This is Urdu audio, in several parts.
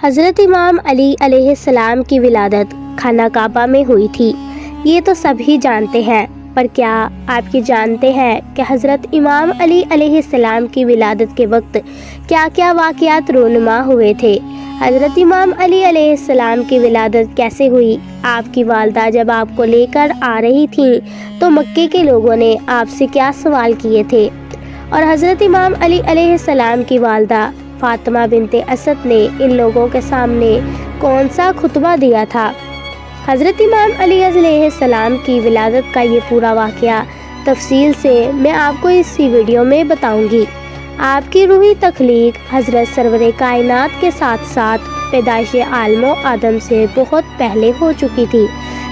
حضرت امام علی علیہ السلام کی ولادت خانہ کعبہ میں ہوئی تھی، یہ تو سب ہی جانتے ہیں، پر کیا آپ یہ جانتے ہیں کہ حضرت امام علی علیہ السلام کی ولادت کے وقت کیا کیا واقعات رونما ہوئے تھے؟ حضرت امام علی علیہ السلام کی ولادت کیسے ہوئی؟ آپ کی والدہ جب آپ کو لے کر آ رہی تھیں تو مکے کے لوگوں نے آپ سے کیا سوال کیے تھے؟ اور حضرت امام علی علیہ السلام کی والدہ فاطمہ بنت اسد نے ان لوگوں کے سامنے کون سا خطبہ دیا تھا؟ حضرت امام علی علیہ السلام کی ولادت کا یہ پورا واقعہ تفصیل سے میں آپ کو اسی ویڈیو میں بتاؤں گی۔ آپ کی روحی تخلیق حضرت سرور کائنات کے ساتھ ساتھ پیدائش عالم و آدم سے بہت پہلے ہو چکی تھی،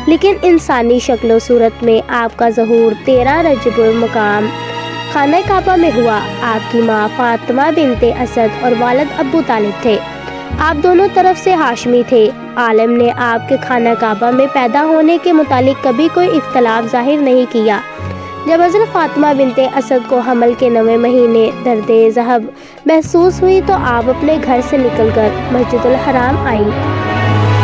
لیکن انسانی شکل و صورت میں آپ کا ظہور 13 رجب المقام خانہ کعبہ میں ہوا۔ آپ کی ماں فاطمہ بنت اسد اور والد ابو طالب تھے۔ آپ دونوں طرف سے ہاشمی تھے۔ عالم نے آپ کے خانہ کعبہ میں پیدا ہونے کے متعلق کبھی کوئی اختلاف ظاہر نہیں کیا۔ جب حضرت فاطمہ بنت اسد کو حمل کے 9ویں مہینے درد ذہب محسوس ہوئی تو آپ اپنے گھر سے نکل کر مسجد الحرام آئی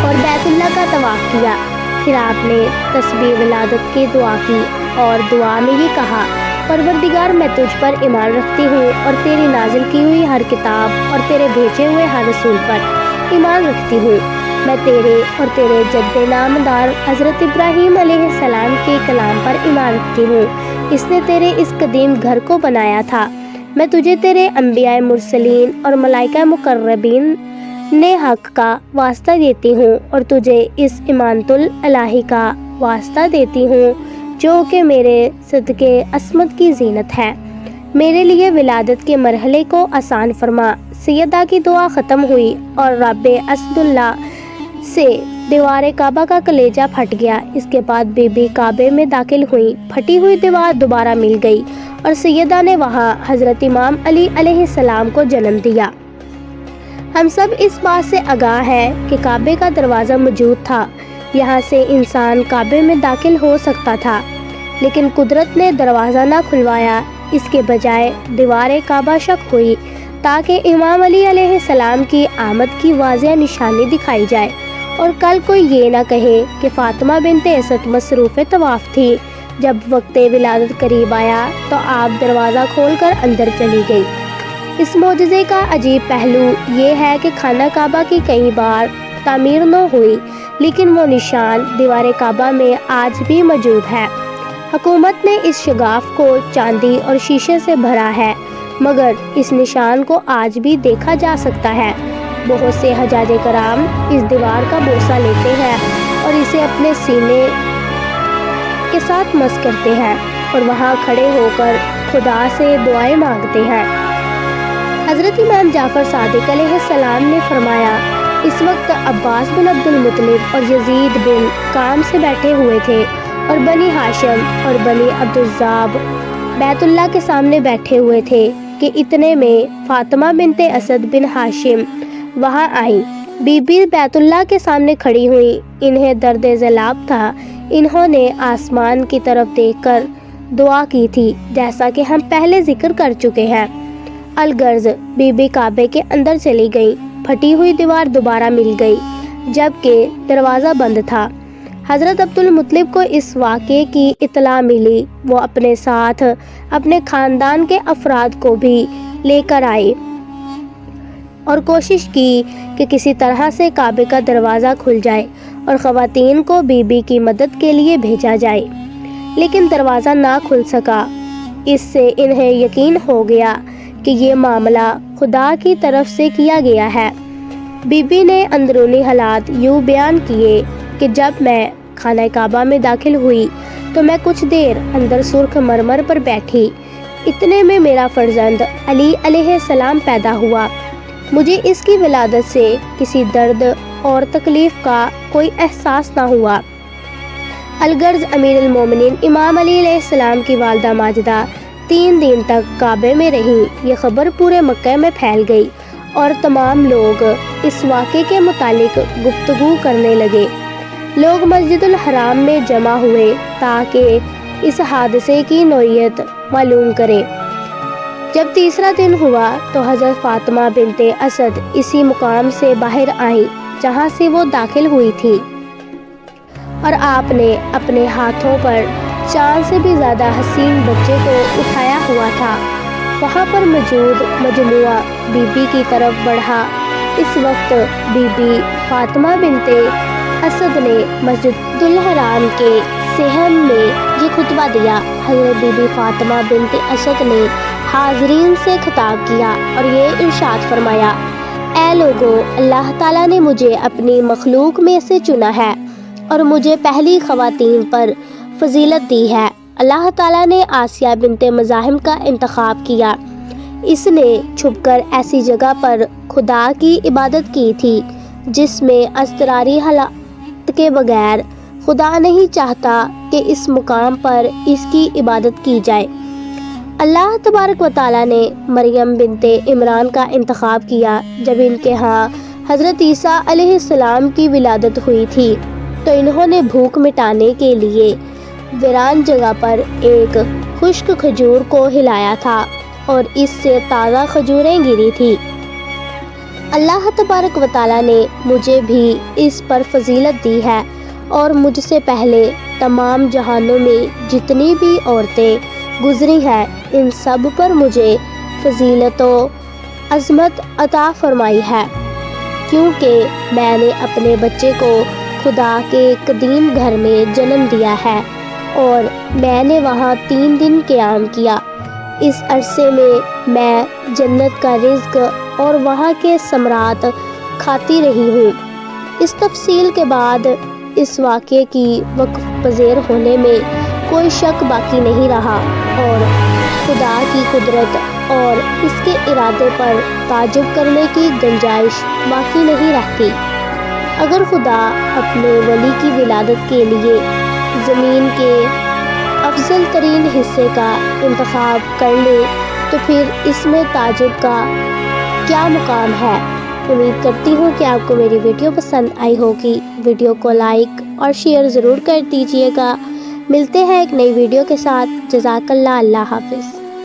اور بیت اللہ کا طواف کیا۔ پھر آپ نے تسبیح ولادت کی دعا کی اور دعا میں یہ کہا: پروردگار، میں تجھ پر ایمان رکھتی ہوں اور تیری نازل کی ہوئی ہر کتاب اور تیرے بھیجے ہوئے ہر رسول پر ایمان رکھتی ہوں۔ میں تیرے اور تیرے جد نامدار حضرت ابراہیم علیہ السلام کے کلام پر ایمان رکھتی ہوں، اس نے تیرے اس قدیم گھر کو بنایا تھا۔ میں تجھے تیرے انبیاء مرسلین اور ملائکہ مقربین نے حق کا واسطہ دیتی ہوں اور تجھے اس امانت الہی کا واسطہ دیتی ہوں جو کہ میرے صدقے عصمت کی زینت ہے۔ میرے لیے ولادت کے مرحلے کو آسان فرما۔ سیدہ کی دعا ختم ہوئی اور رب اسداللہ سے دیوار کعبہ کا کلیجہ پھٹ گیا۔ اس کے بعد بی بی کعبے میں داخل ہوئی، پھٹی ہوئی دیوار دوبارہ مل گئی اور سیدہ نے وہاں حضرت امام علی علیہ السلام کو جنم دیا۔ ہم سب اس بات سے آگاہ ہیں کہ کعبے کا دروازہ موجود تھا، یہاں سے انسان کعبے میں داخل ہو سکتا تھا، لیکن قدرت نے دروازہ نہ کھلوایا، اس کے بجائے دیوار کعبہ شق ہوئی تاکہ امام علی علیہ السلام کی آمد کی واضح نشانی دکھائی جائے اور کل کوئی یہ نہ کہے کہ فاطمہ بنت اسد مصروف طواف تھی۔ جب وقت ولادت قریب آیا تو آپ دروازہ کھول کر اندر چلی گئی۔ اس معجزے کا عجیب پہلو یہ ہے کہ خانہ کعبہ کی کئی بار تعمیر نہ ہوئی، لیکن وہ نشان دیوار کعبہ میں آج بھی موجود ہے۔ حکومت نے اس شگاف کو چاندی اور شیشے سے بھرا ہے، مگر اس نشان کو آج بھی دیکھا جا سکتا ہے۔ بہت سے حجاج کرام اس دیوار کا بوسہ لیتے ہیں اور اسے اپنے سینے کے ساتھ مس کرتے ہیں اور وہاں کھڑے ہو کر خدا سے دعائیں مانگتے ہیں۔ حضرت امام جعفر صادق علیہ السلام نے فرمایا: اس وقت عباس بن عبد المطلب اور یزید بن کام سے بیٹھے ہوئے تھے اور بنی ہاشم اور بنی عبدالضاب بیت اللہ کے سامنے بیٹھے ہوئے تھے کہ اتنے میں فاطمہ بنت اسد بن ہاشم وہاں آئیں۔ بی بی بیت اللہ کے سامنے کھڑی ہوئی، انہیں درد ذلاب تھا۔ انہوں نے آسمان کی طرف دیکھ کر دعا کی تھی، جیسا کہ ہم پہلے ذکر کر چکے ہیں۔ الغرض بی بی کعبے کے اندر چلی گئی، پھٹی ہوئی دیوار دوبارہ مل گئی جبکہ دروازہ بند تھا۔ حضرت عبد المطلب کو اس واقعے کی اطلاع ملی، وہ اپنے ساتھ اپنے خاندان کے افراد کو بھی لے کر آئے اور کوشش کی کہ کسی طرح سے کعبے کا دروازہ کھل جائے اور خواتین کو بی بی کی مدد کے لیے بھیجا جائے، لیکن دروازہ نہ کھل سکا۔ اس سے انہیں یقین ہو گیا کہ یہ معاملہ خدا کی طرف سے کیا گیا ہے۔ بی بی نے اندرونی حالات یوں بیان کیے کہ جب میں خانہ کعبہ میں داخل ہوئی تو میں کچھ دیر اندر سرخ مرمر پر بیٹھی، اتنے میں میرا فرزند علی علیہ السلام پیدا ہوا۔ مجھے اس کی ولادت سے کسی درد اور تکلیف کا کوئی احساس نہ ہوا۔ الغرض امیر المومنین امام علی علیہ السلام کی والدہ ماجدہ 3 دن تک کعبے میں رہیں۔ یہ خبر پورے مکہ میں پھیل گئی اور تمام لوگ اس واقعے کے متعلق گفتگو کرنے لگے۔ لوگ مسجد الحرام میں جمع ہوئے تاکہ اس حادثے کی نوعیت معلوم کریں۔ جب تیسرا دن ہوا تو حضرت فاطمہ بنت اسد اسی مقام سے باہر آئیں جہاں سے وہ داخل ہوئی تھی، اور آپ نے اپنے ہاتھوں پر چاند سے بھی زیادہ حسین بچے کو اٹھایا ہوا تھا۔ وہاں پر موجود مجموعہ بی بی کی طرف بڑھا۔ اس وقت بی بی فاطمہ بنت اسد نے مسجد الحرام کے صحن میں یہ خطبہ دیا۔ حضرت بی بی فاطمہ بنت اسد نے حاضرین سے خطاب کیا اور یہ ارشاد فرمایا، اے لوگو، اللہ تعالیٰ نے مجھے اپنی مخلوق میں سے چنا ہے اور مجھے پہلی خواتین پر فضیلت دی ہے۔ اللہ تعالیٰ نے آسیہ بنت مزاحم کا انتخاب کیا۔ اس نے چھپ کر ایسی جگہ پر خدا کی عبادت کی تھی جس میں اضطراری حالات کے بغیر خدا نہیں چاہتا کہ اس مقام پر اس کی عبادت کی جائے۔ اللہ تبارک و تعالیٰ نے مریم بنت عمران کا انتخاب کیا۔ جب ان کے ہاں حضرت عیسیٰ علیہ السلام کی ولادت ہوئی تھی تو انہوں نے بھوک مٹانے کے لیے ویران جگہ پر ایک خشک کھجور کو ہلایا تھا اور اس سے تازہ کھجوریں گری تھی۔ اللہ تبارک و تعالیٰ نے مجھے بھی اس پر فضیلت دی ہے اور مجھ سے پہلے تمام جہانوں میں جتنی بھی عورتیں گزری ہیں ان سب پر مجھے فضیلت و عظمت عطا فرمائی ہے، کیونکہ میں نے اپنے بچے کو خدا کے قدیم گھر میں جنم دیا ہے اور میں نے وہاں 3 دن قیام کیا۔ اس عرصے میں جنت کا رزق اور وہاں کے ثمرات کھاتی رہی ہوں۔ اس تفصیل کے بعد اس واقعے کی وقف پذیر ہونے میں کوئی شک باقی نہیں رہا اور خدا کی قدرت اور اس کے ارادے پر تعجب کرنے کی گنجائش باقی نہیں رہتی۔ اگر خدا اپنے ولی کی ولادت کے لیے زمین کے افضل ترین حصے کا انتخاب کر لے تو پھر اس میں تعجب کا کیا مقام ہے۔ امید کرتی ہوں کہ آپ کو میری ویڈیو پسند آئی ہوگی۔ ویڈیو کو لائک اور شیئر ضرور کر دیجیے گا۔ ملتے ہیں ایک نئی ویڈیو کے ساتھ۔ جزاک اللہ۔ اللہ حافظ۔